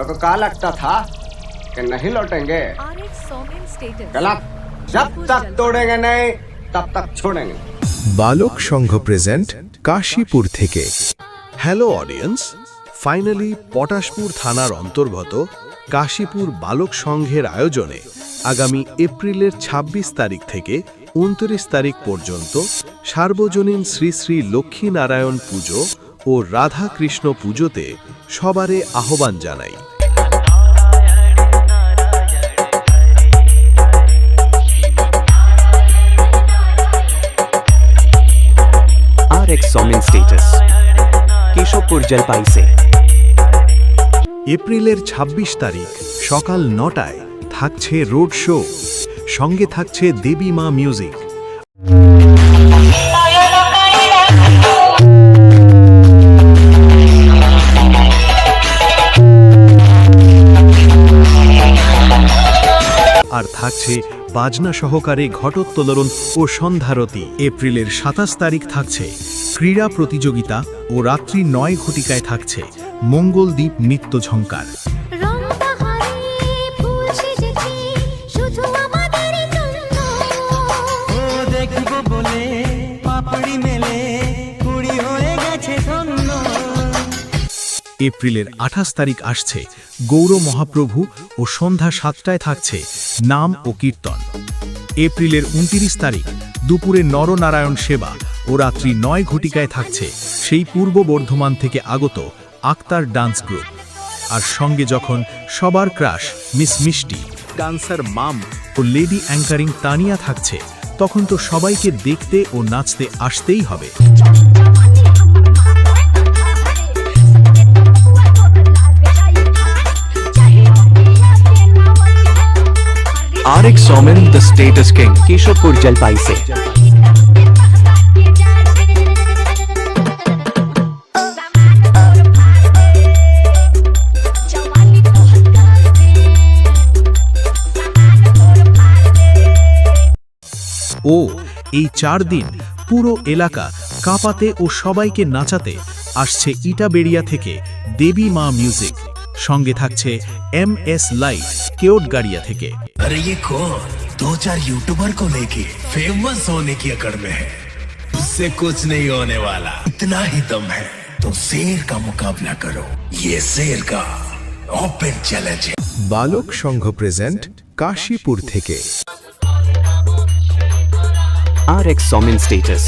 को क्या लगता था कि नहीं लौटेंगे? गलत। जब तक तोड़ेंगे नहीं तब तक छोड़ेंगे। বালক সংঘ প্রেজেন্ট কাশীপুর থেকে। হ্যালো অডিয়েন্স, ফাইনালি পটাশপুর থানার অন্তর্গত কাশীপুর বালক সংঘের আয়োজনে আগামী এপ্রিলের ২৬ তারিখ থেকে ২৯ তারিখ পর্যন্ত সার্বজনীন শ্রী শ্রী লক্ষ্মীনারায়ণ পুজো ও রাধা কৃষ্ণ পুজোতে সবারে আহ্বান জানাই। RX Somin Status কেশবপুর জলপাই से এপ্রিলের ২৬ তারিখ সকাল ৯টায় থাকছে রোড শো, সঙ্গে থাকছে দেবী মা মিউজিক। আর থাকছে বাজনা সহকারে ঘটোত্তোলন ও সন্ধ্যারতি। এপ্রিলের ২৭ তারিখ থাকছে ক্রীড়া প্রতিযোগিতা ও রাত্রি ৯ ঘটিকায় থাকছে মঙ্গলদ্বীপ নৃত্য ঝঙ্কার। এপ্রিলের ২৮ তারিখ আসছে গৌর মহাপ্রভু ও সন্ধ্যা ৭টায় থাকছে নাম ও কীর্তন। এপ্রিলের ২৯ তারিখ দুপুরে নরনারায়ণ সেবা ও রাত্রি ৯ ঘটিকায় থাকছে সেই পূর্ব বর্ধমান থেকে আগত আক্তার ডান্স গ্রুপ। আর সঙ্গে যখন সবার ক্রাশ মিস মিষ্টি, ডান্সার মাম ও লেডি অ্যাঙ্কারিং তানিয়া থাকছে, তখন তো সবাইকে দেখতে ও নাচতে আসতেই হবে। RX Somin the Status King Keshavpur जलपाई से। ও এই ৪ দিন পুরো এলাকা কাঁপাতে ও সবাইকে নাচাতে আসছে ইটাবেড়িয়া থেকে দেবী মা মিউজিক। সঙ্গে থাকছে MS লাইট কেওটগাড়িয়া থেকে। अरे ये कौन 2-4 यूट्यूबर को लेके फेमस होने की अकड़ में है, उससे कुछ नहीं होने वाला, इतना ही दम है तो शेर का मुकाबला करो, ये शेर का ओपन चैलेंज है। বালক সংঘ প্রেজেন্ট কাশীপুর থেকে। RX Somin Status